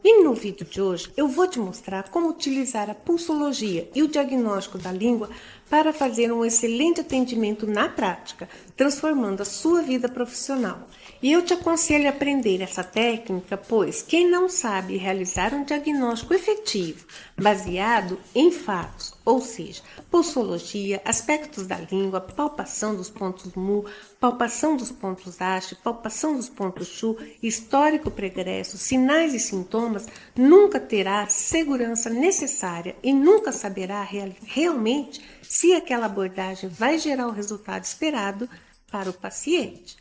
E no vídeo de hoje eu vou te mostrar como utilizar a pulsologia e o diagnóstico da língua para fazer um excelente atendimento na prática, transformando a sua vida profissional. E eu te aconselho a aprender essa técnica, pois quem não sabe realizar um diagnóstico efetivo, baseado em fatos, ou seja, pulsologia, aspectos da língua, palpação dos pontos mu, palpação dos pontos haste, palpação dos pontos chu, histórico pregresso, sinais e sintomas, nunca terá segurança necessária e nunca saberá realmente se aquela abordagem vai gerar o resultado esperado para o paciente.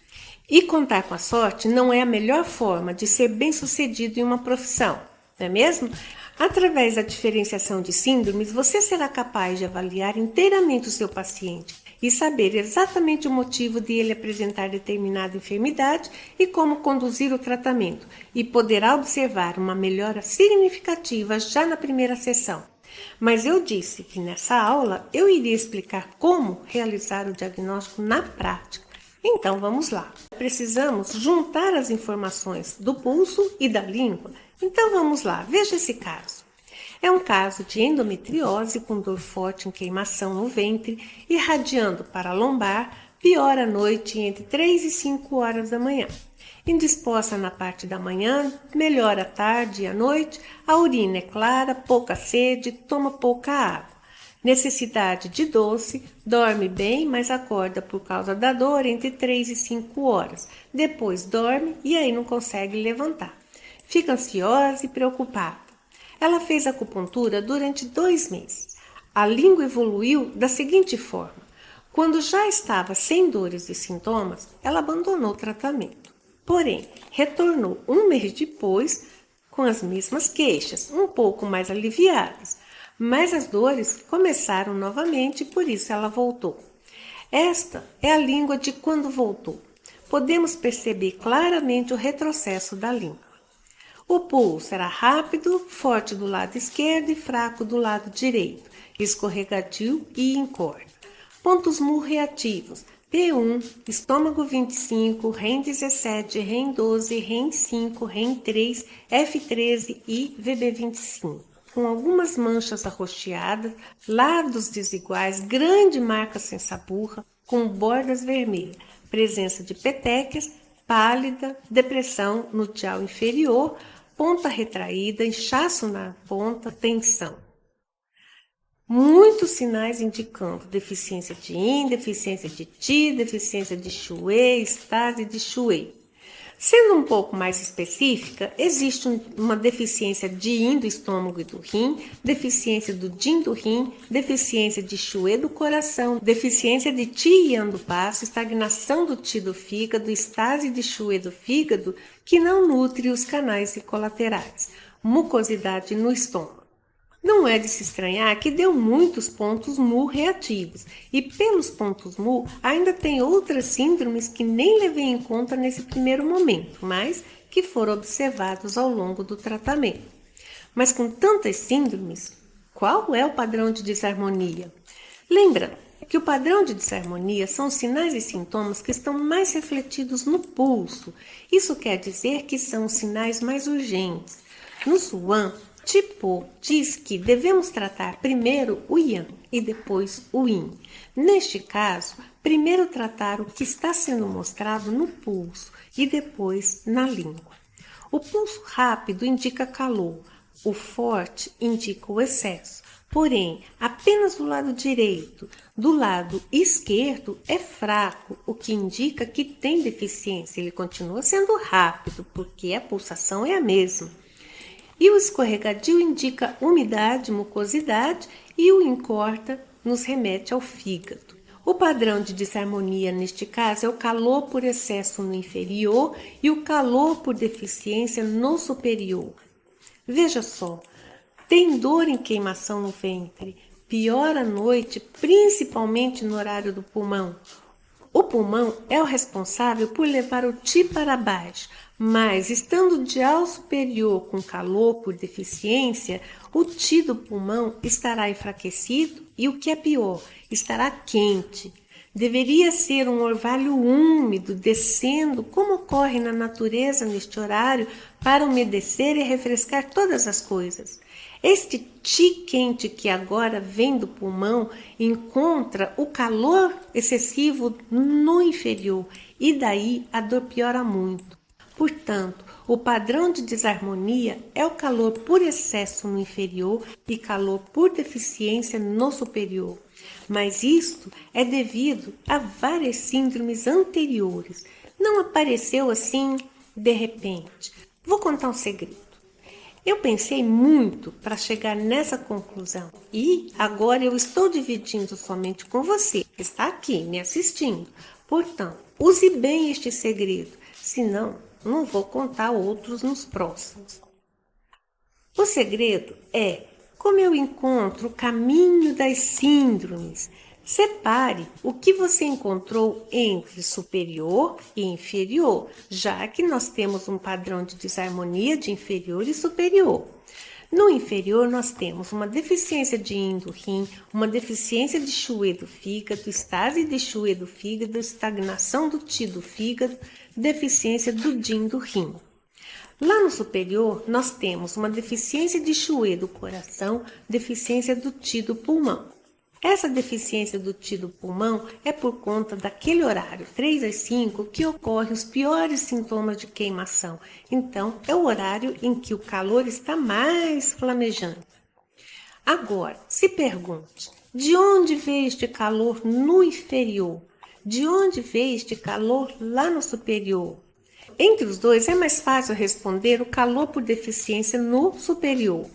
E contar com a sorte não é a melhor forma de ser bem-sucedido em uma profissão, não é mesmo? Através da diferenciação de síndromes, você será capaz de avaliar inteiramente o seu paciente e saber exatamente o motivo de ele apresentar determinada enfermidade e como conduzir o tratamento, e poderá observar uma melhora significativa já na primeira sessão. Mas eu disse que nessa aula eu iria explicar como realizar o diagnóstico na prática. Então vamos lá. Precisamos juntar as informações do pulso e da língua. Então vamos lá, veja esse caso. É um caso de endometriose com dor forte em queimação no ventre, irradiando para a lombar, piora à noite entre 3 e 5 horas da manhã. Indisposta na parte da manhã, melhora à tarde e à noite, a urina é clara, pouca sede, toma pouca água. Necessidade de doce, dorme bem, mas acorda por causa da dor entre 3 e 5 horas. Depois dorme e aí não consegue levantar. Fica ansiosa e preocupada. Ela fez acupuntura durante 2 meses. A língua evoluiu da seguinte forma. Quando já estava sem dores e sintomas, ela abandonou o tratamento. Porém, retornou 1 mês depois com as mesmas queixas, um pouco mais aliviadas. Mas as dores começaram novamente e por isso ela voltou. Esta é a língua de quando voltou. Podemos perceber claramente o retrocesso da língua. O pulso era rápido, forte do lado esquerdo e fraco do lado direito, escorregadio e incorda. Pontos mu reativos, P1, estômago 25, REM 17, REM 12, REM 5, REM 3, F13 e VB25. Com algumas manchas arroxeadas, lados desiguais, grande marca sem saburra, com bordas vermelhas, presença de petequias, pálida, depressão no tial inferior, ponta retraída, inchaço na ponta, tensão. Muitos sinais indicando deficiência de yin, deficiência de ti, deficiência de shui, estase de shui. Sendo um pouco mais específica, existe uma deficiência de yin do estômago e do rim, deficiência do jin do rim, deficiência de shui do coração, deficiência de ti e yang do baço, estagnação do ti do fígado, estase de shui do fígado, que não nutre os canais colaterais, mucosidade no estômago. Não é de se estranhar que deu muitos pontos mu reativos, e pelos pontos mu ainda tem outras síndromes que nem levei em conta nesse primeiro momento, mas que foram observados ao longo do tratamento. Mas com tantas síndromes, qual é o padrão de desarmonia? Lembra que o padrão de desarmonia são os sinais e sintomas que estão mais refletidos no pulso. Isso quer dizer que são os sinais mais urgentes. No Zhuang, Tipo diz que devemos tratar primeiro o yang e depois o yin. Neste caso, primeiro tratar o que está sendo mostrado no pulso e depois na língua. O pulso rápido indica calor, o forte indica o excesso. Porém, apenas do lado direito, do lado esquerdo é fraco, o que indica que tem deficiência. Ele continua sendo rápido, porque a pulsação é a mesma. E o escorregadio indica umidade, mucosidade, e o encorta nos remete ao fígado. O padrão de desarmonia neste caso é o calor por excesso no inferior e o calor por deficiência no superior. Veja só, tem dor em queimação no ventre, piora à noite, principalmente no horário do pulmão. O pulmão é o responsável por levar o ti para baixo, mas estando o dial superior com calor por deficiência, o ti do pulmão estará enfraquecido e, o que é pior, estará quente. Deveria ser um orvalho úmido, descendo, como ocorre na natureza neste horário, para umedecer e refrescar todas as coisas. Este ti quente que agora vem do pulmão encontra o calor excessivo no inferior e daí a dor piora muito. Portanto, o padrão de desarmonia é o calor por excesso no inferior e calor por deficiência no superior. Mas isto é devido a várias síndromes anteriores. Não apareceu assim de repente. Vou contar um segredo. Eu pensei muito para chegar nessa conclusão e agora eu estou dividindo somente com você, que está aqui me assistindo. Portanto, use bem este segredo, senão não vou contar outros nos próximos. O segredo é como eu encontro o caminho das síndromes. Separe o que você encontrou entre superior e inferior, já que nós temos um padrão de desarmonia de inferior e superior. No inferior, nós temos uma deficiência de yin do rim, uma deficiência de Xue do fígado, estase de Xue do fígado, estagnação do Qi do fígado, deficiência do Jin do rim. Lá no superior, nós temos uma deficiência de Xue do coração, deficiência do Qi do pulmão. Essa deficiência do Qi do pulmão é por conta daquele horário, 3 às 5, que ocorrem os piores sintomas de queimação. Então, é o horário em que o calor está mais flamejante. Agora, se pergunte, de onde veio este calor no inferior? De onde veio este calor lá no superior? Entre os dois, é mais fácil responder o calor por deficiência no superior.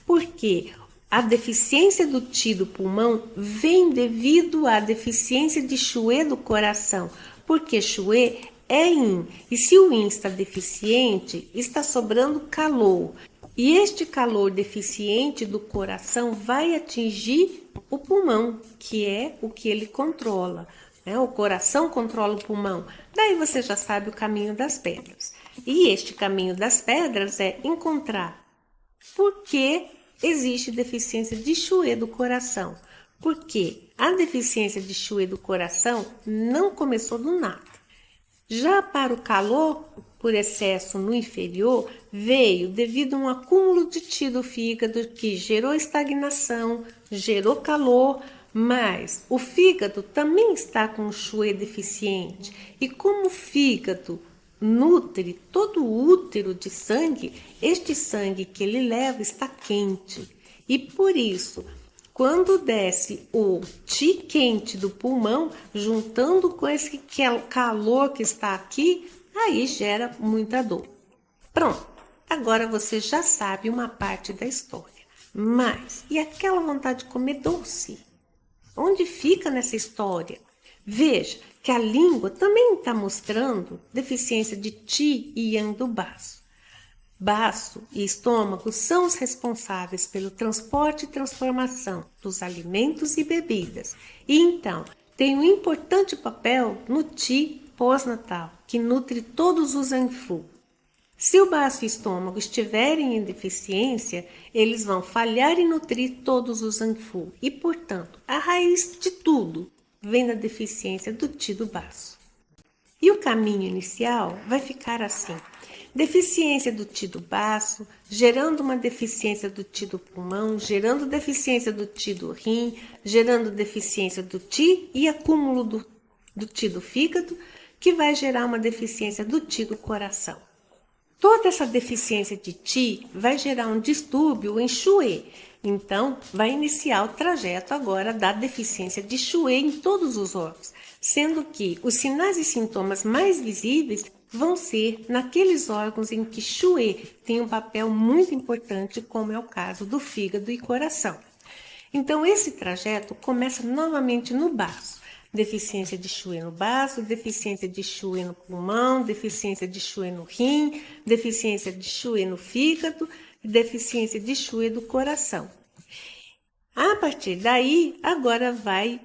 Porque a deficiência do Qi do pulmão vem devido à deficiência de Xue do coração, porque Xue é Yin, e se o Yin está deficiente, está sobrando calor. E este calor deficiente do coração vai atingir o pulmão, que é o que ele controla. O coração controla o pulmão. Daí você já sabe o caminho das pedras. E este caminho das pedras é encontrar por que existe deficiência de Xue do coração. Porque a deficiência de Xue do coração não começou do nada. Já para o calor por excesso no inferior, veio devido a um acúmulo de Qi do fígado que gerou estagnação, gerou calor, mas o fígado também está com o Xue deficiente. E como o fígado nutre todo o útero de sangue, este sangue que ele leva está quente. E por isso, quando desce o Qi quente do pulmão, juntando com esse calor que está aqui, aí gera muita dor. Pronto, agora você já sabe uma parte da história. Mas, e aquela vontade de comer doce? Onde fica nessa história? Veja que a língua também está mostrando deficiência de Qi e Yang do baço. Baço e estômago são os responsáveis pelo transporte e transformação dos alimentos e bebidas. E então, tem um importante papel no Qi pós-natal, que nutre todos os Anfu. Se o baço e o estômago estiverem em deficiência, eles vão falhar em nutrir todos os Anfu. E, portanto, a raiz de tudo vem da deficiência do Qi do baço. E o caminho inicial vai ficar assim. Deficiência do Qi do baço, gerando uma deficiência do Qi do pulmão, gerando deficiência do Qi do rim, gerando deficiência do Qi e acúmulo do Qi do fígado, que vai gerar uma deficiência do Qi do coração. Toda essa deficiência de Qi vai gerar um distúrbio em Xue. Então, vai iniciar o trajeto agora da deficiência de Xue em todos os órgãos, sendo que os sinais e sintomas mais visíveis vão ser naqueles órgãos em que Xue tem um papel muito importante, como é o caso do fígado e coração. Então, esse trajeto começa novamente no baço. Deficiência de Xue no baço, deficiência de Xue no pulmão, deficiência de Xue no rim, deficiência de Xue no fígado, deficiência de Xue do coração. A partir daí, agora vai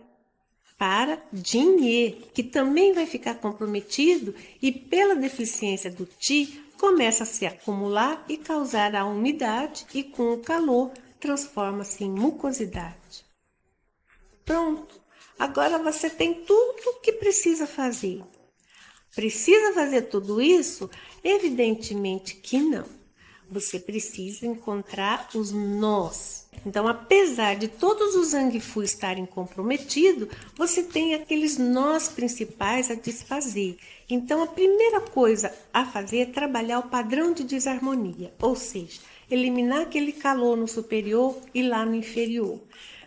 para Jin-Ye, que também vai ficar comprometido e pela deficiência do Qi começa a se acumular e causar a umidade e com o calor transforma-se em mucosidade. Pronto! agora você tem tudo o que precisa fazer. Precisa fazer tudo isso? Evidentemente que não. Você precisa encontrar os nós. Então, apesar de todos os Zangfu estarem comprometidos, você tem aqueles nós principais a desfazer. Então, a primeira coisa a fazer é trabalhar o padrão de desarmonia, ou seja, eliminar aquele calor no superior e lá no inferior.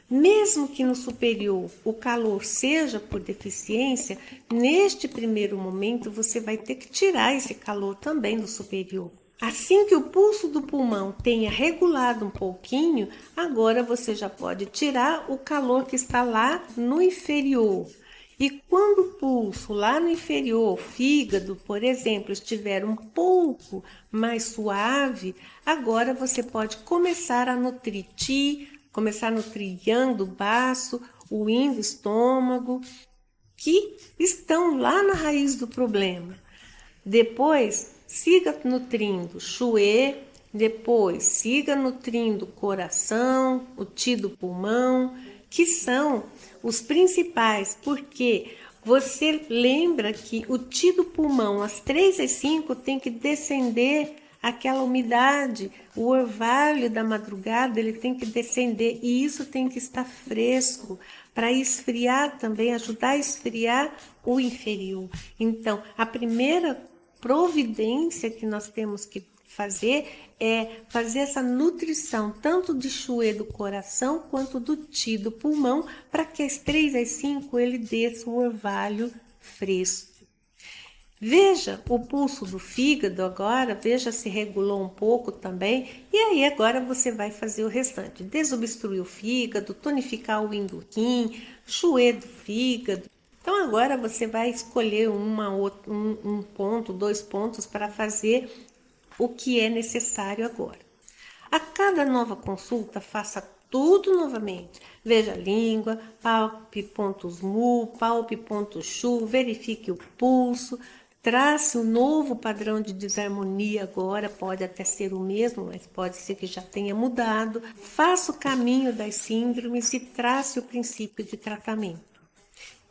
Mesmo que no superior o calor seja por deficiência, neste primeiro momento você vai ter que tirar esse calor também do superior. Assim que o pulso do pulmão tenha regulado um pouquinho, agora você já pode tirar o calor que está lá no inferior. E quando o pulso lá no inferior, fígado, por exemplo, estiver um pouco mais suave, agora você pode começar a nutrir Qi, começar a nutrir Yang do baço, o Yin do estômago, que estão lá na raiz do problema. Depois, siga nutrindo Xue, depois siga nutrindo o coração, o Qi do pulmão, que são os principais, porque você lembra que o Qi do pulmão, às 3 às 5, tem que descender aquela umidade, o orvalho da madrugada, ele tem que descender e isso tem que estar fresco para esfriar também, ajudar a esfriar o inferior. Então, a primeira providência que nós temos que fazer é fazer essa nutrição tanto de Xue do coração quanto do Qi do pulmão, para que às 3 às 5 ele desça o orvalho fresco. Veja o pulso do fígado agora, veja se regulou um pouco também, e aí agora você vai fazer o restante. Desobstruir o fígado, tonificar o Yin do Qin, Xue do fígado. Então agora você vai escolher um ponto, 2 pontos para fazer o que é necessário agora. A cada nova consulta, faça tudo novamente. Veja a língua, palpe pontos mu, palpe pontos chu, verifique o pulso, trace um novo padrão de desarmonia agora, pode até ser o mesmo, mas pode ser que já tenha mudado. Faça o caminho das síndromes e trace o princípio de tratamento.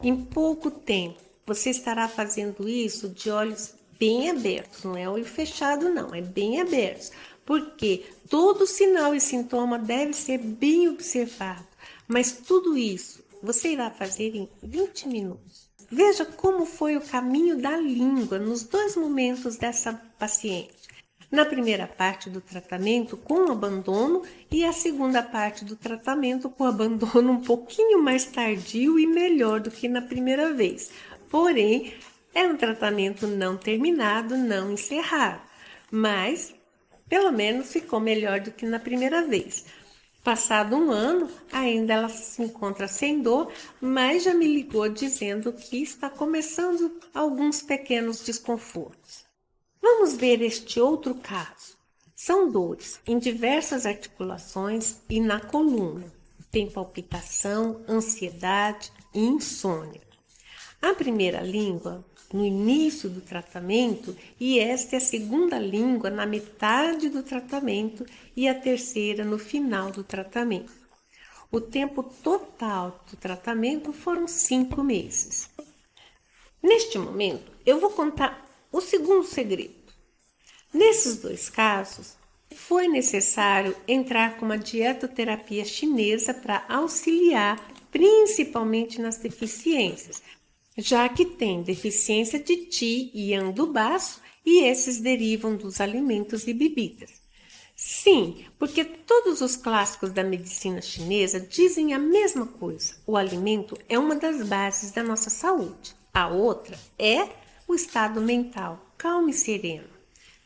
Em pouco tempo, você estará fazendo isso de olhos bem abertos, não é olho fechado não, é bem abertos, porque todo sinal e sintoma deve ser bem observado, mas tudo isso você irá fazer em 20 minutos. Veja como foi o caminho da língua nos 2 momentos dessa paciente. Na primeira parte do tratamento com abandono e a segunda parte do tratamento com abandono um pouquinho mais tardio e melhor do que na primeira vez. Porém, é um tratamento não terminado, não encerrado, mas pelo menos ficou melhor do que na primeira vez. Passado 1 ano, ainda ela se encontra sem dor, mas já me ligou dizendo que está começando alguns pequenos desconfortos. Vamos ver este outro caso. São dores em diversas articulações e na coluna. Tem palpitação, ansiedade e insônia. A primeira língua no início do tratamento e esta é a segunda língua na metade do tratamento e a terceira no final do tratamento. O tempo total do tratamento foram 5 meses. Neste momento, eu vou contar o segundo segredo. Nesses 2 casos, foi necessário entrar com uma dietoterapia chinesa para auxiliar, principalmente nas deficiências, já que tem deficiência de Qi e Yang do baço e esses derivam dos alimentos e bebidas. Sim, porque todos os clássicos da medicina chinesa dizem a mesma coisa. O alimento é uma das bases da nossa saúde. A outra é o estado mental, calmo e sereno.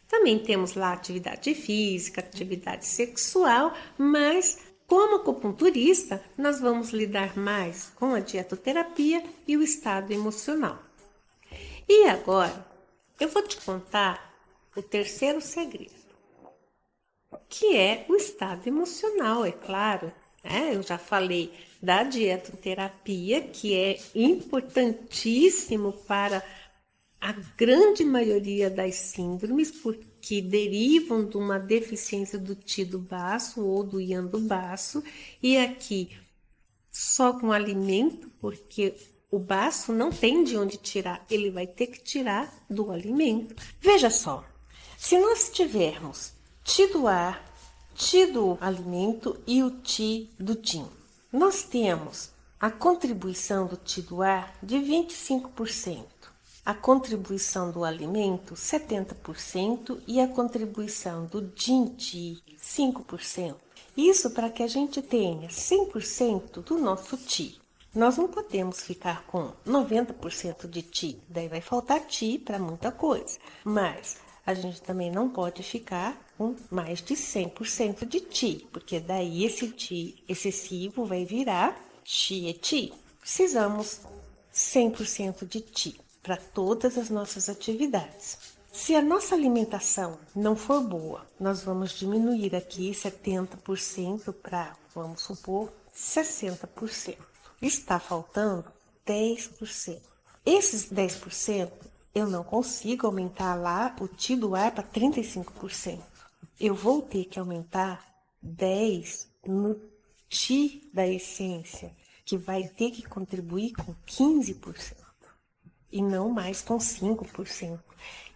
Também temos lá atividade física, atividade sexual, mas como acupunturista, nós vamos lidar mais com a dietoterapia e o estado emocional. E agora, eu vou te contar o terceiro segredo, que é o estado emocional, é claro. Eu já falei da dietoterapia, que é importantíssimo para a grande maioria das síndromes, porque derivam de uma deficiência do Qi do baço ou do Yang do baço, e aqui só com alimento, porque o baço não tem de onde tirar, ele vai ter que tirar do alimento. Veja só, se nós tivermos Ti do ar, Ti do alimento e o Ti do Tim, nós temos a contribuição do Ti do ar de 25%, a contribuição do alimento 70% e a contribuição do Din-Ti 5%. Isso para que a gente tenha 100% do nosso Ti. Nós não podemos ficar com 90% de Ti, daí vai faltar Ti para muita coisa. Mas a gente também não pode ficar com mais de 100% de Ti, porque daí esse Ti excessivo vai virar Ti. Precisamos 100% de Ti para todas as nossas atividades. Se a nossa alimentação não for boa, nós vamos diminuir aqui 70% para, vamos supor, 60%. Está faltando 10%. Esses 10% eu não consigo aumentar lá o Ti do ar para 35%. Eu vou ter que aumentar 10% no Ti da essência, que vai ter que contribuir com 15%. E não mais com 5%.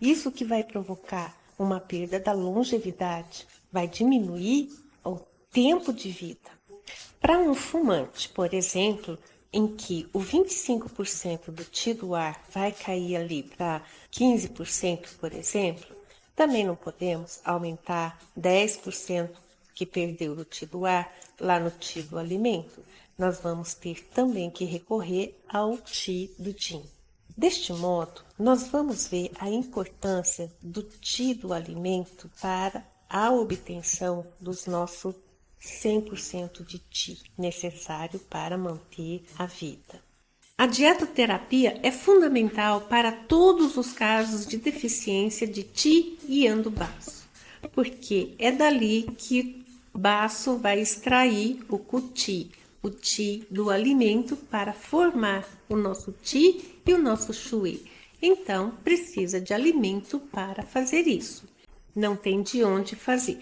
Isso que vai provocar uma perda da longevidade, vai diminuir o tempo de vida. Para um fumante, por exemplo, em que o 25% do Ti do ar vai cair ali para 15%, por exemplo, também não podemos aumentar 10% que perdeu do Ti do ar lá no Ti do alimento. Nós vamos ter também que recorrer ao Ti do Din. Deste modo, nós vamos ver a importância do Ti do alimento para a obtenção dos nossos 100% de Ti necessário para manter a vida. A dietoterapia é fundamental para todos os casos de deficiência de Ti e Ando-Baço, porque é dali que o baço vai extrair o Ti do alimento para formar o nosso Ti e o nosso Shui. Então, precisa de alimento para fazer isso. Não tem de onde fazer.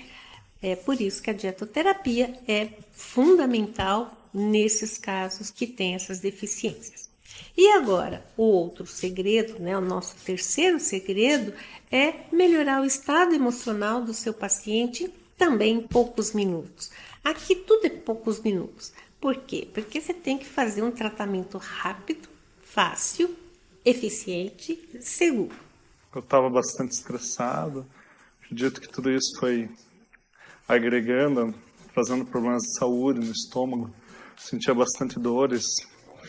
É por isso que a dietoterapia é fundamental nesses casos que tem essas deficiências. E agora, o outro segredo, o nosso terceiro segredo é melhorar o estado emocional do seu paciente também em poucos minutos. Aqui tudo é poucos minutos. Por quê? Porque você tem que fazer um tratamento rápido, fácil, eficiente, seguro. Eu estava bastante estressado, acredito que tudo isso foi agregando, trazendo problemas de saúde no estômago, sentia bastante dores,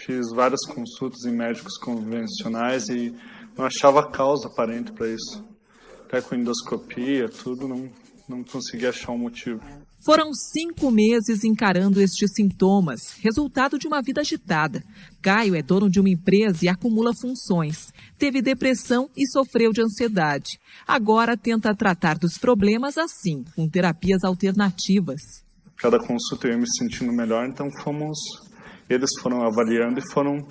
fiz várias consultas em médicos convencionais e não achava causa aparente para isso. Até com endoscopia, tudo, não conseguia achar um motivo. Foram 5 meses encarando estes sintomas, resultado de uma vida agitada. Caio é dono de uma empresa e acumula funções. Teve depressão e sofreu de ansiedade. Agora tenta tratar dos problemas assim, com terapias alternativas. Cada consulta eu ia me sentindo melhor, então eles foram avaliando e foram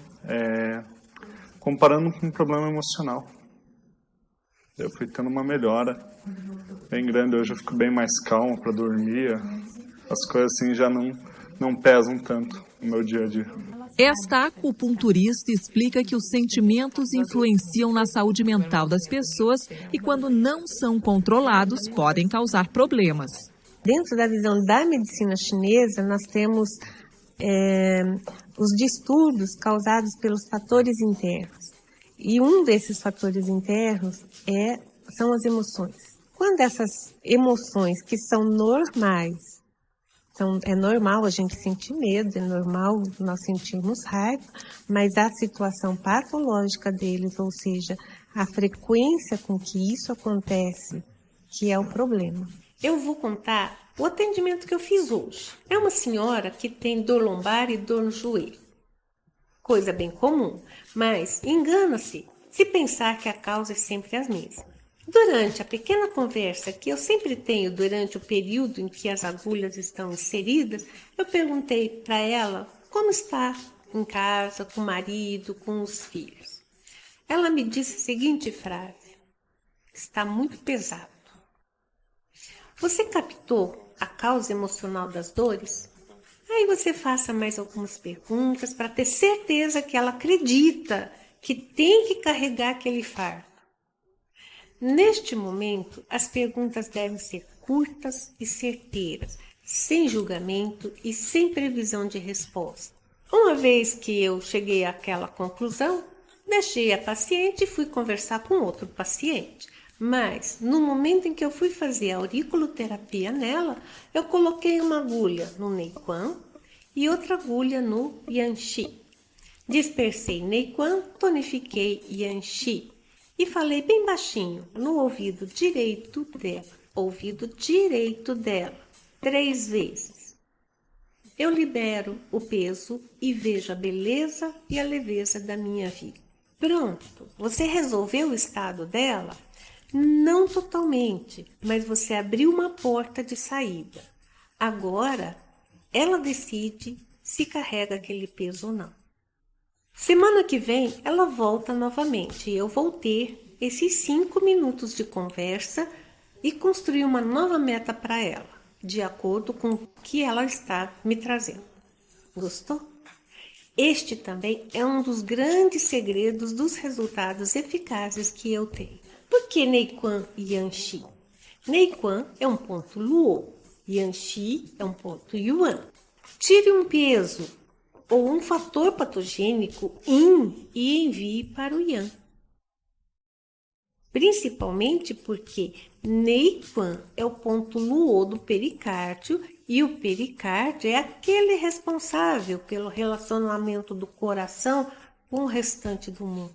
comparando com um problema emocional. Eu fui tendo uma melhora bem grande, hoje eu fico bem mais calmo para dormir, as coisas assim já não pesam tanto no meu dia a dia. Esta acupunturista explica que os sentimentos influenciam na saúde mental das pessoas e quando não são controlados podem causar problemas. Dentro da visão da medicina chinesa, nós temos os distúrbios causados pelos fatores internos. E um desses fatores internos são as emoções. Quando essas emoções que são normais, é normal a gente sentir medo, é normal nós sentirmos raiva, mas a situação patológica deles, ou seja, a frequência com que isso acontece, que é o problema. Eu vou contar o atendimento que eu fiz hoje. É uma senhora que tem dor lombar e dor no joelho. Coisa bem comum, mas engana-se se pensar que a causa é sempre a mesma. Durante a pequena conversa que eu sempre tenho durante o período em que as agulhas estão inseridas, eu perguntei para ela como está em casa, com o marido, com os filhos. Ela me disse a seguinte frase: está muito pesado. Você captou a causa emocional das dores? Aí aí você faça mais algumas perguntas para ter certeza que ela acredita que tem que carregar aquele fardo. Neste momento, as perguntas devem ser curtas e certeiras, sem julgamento e sem previsão de resposta. Uma vez que eu cheguei àquela conclusão, deixei a paciente e fui conversar com outro paciente. Mas, no momento em que eu fui fazer a auriculoterapia nela, eu coloquei uma agulha no Nequan e outra agulha no Yanxi. Dispersei Nequan, tonifiquei Yanxi e falei bem baixinho no ouvido direito dela, 3 vezes. Eu libero o peso e vejo a beleza e a leveza da minha vida. Pronto, você resolveu o estado dela? Não totalmente, mas você abriu uma porta de saída. Agora, ela decide se carrega aquele peso ou não. Semana que vem, ela volta novamente e eu vou ter esses 5 minutos de conversa e construir uma nova meta para ela, de acordo com o que ela está me trazendo. Gostou? Este também é um dos grandes segredos dos resultados eficazes que eu tenho. Por que Nequan e Yanxi? Nequan é um ponto Luo, Yanxi é um ponto Yuan. Tire um peso ou um fator patogênico Yin e envie para o Yang. Principalmente porque Nequan é o ponto Luo do pericárdio e o pericárdio é aquele responsável pelo relacionamento do coração com o restante do mundo.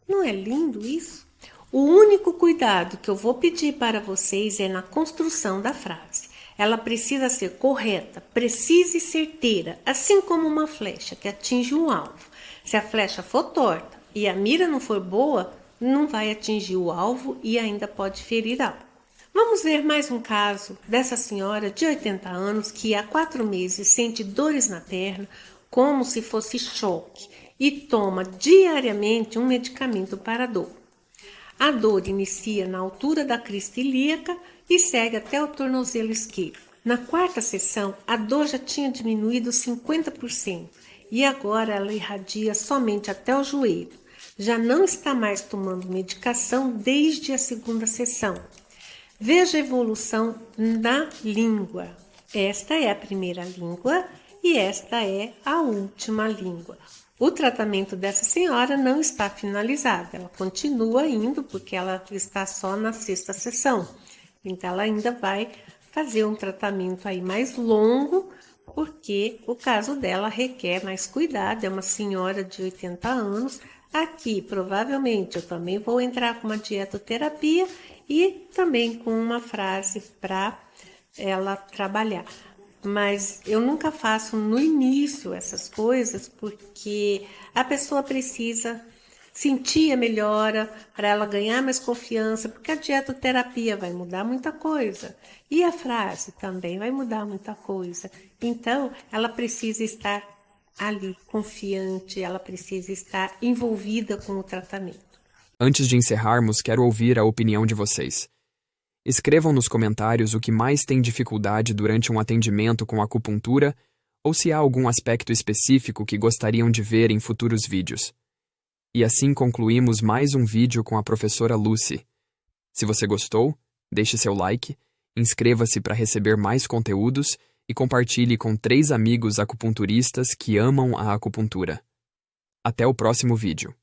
Não é lindo isso? O único cuidado que eu vou pedir para vocês é na construção da frase. Ela precisa ser correta, precisa e certeira, assim como uma flecha que atinge um alvo. Se a flecha for torta e a mira não for boa, não vai atingir o alvo e ainda pode ferir algo. Vamos ver mais um caso dessa senhora de 80 anos que há 4 meses sente dores na perna como se fosse choque e toma diariamente um medicamento para a dor. A dor inicia na altura da crista ilíaca e segue até o tornozelo esquerdo. Na 4ª sessão, a dor já tinha diminuído 50% e agora ela irradia somente até o joelho. Já não está mais tomando medicação desde a 2ª sessão. Veja a evolução na língua. Esta é a primeira língua e esta é a última língua. O tratamento dessa senhora não está finalizado, ela continua indo porque ela está só na 6ª sessão. Então ela ainda vai fazer um tratamento aí mais longo, porque o caso dela requer mais cuidado, é uma senhora de 80 anos. Aqui, provavelmente, eu também vou entrar com uma dietoterapia e também com uma frase para ela trabalhar. Mas eu nunca faço no início essas coisas, porque a pessoa precisa sentir a melhora para ela ganhar mais confiança, porque a dietoterapia vai mudar muita coisa e a frase também vai mudar muita coisa. Então, ela precisa estar ali confiante, ela precisa estar envolvida com o tratamento. Antes de encerrarmos, quero ouvir a opinião de vocês. Escrevam nos comentários o que mais tem dificuldade durante um atendimento com acupuntura ou se há algum aspecto específico que gostariam de ver em futuros vídeos. E assim concluímos mais um vídeo com a professora Lucy. Se você gostou, deixe seu like, inscreva-se para receber mais conteúdos e compartilhe com 3 amigos acupunturistas que amam a acupuntura. Até o próximo vídeo.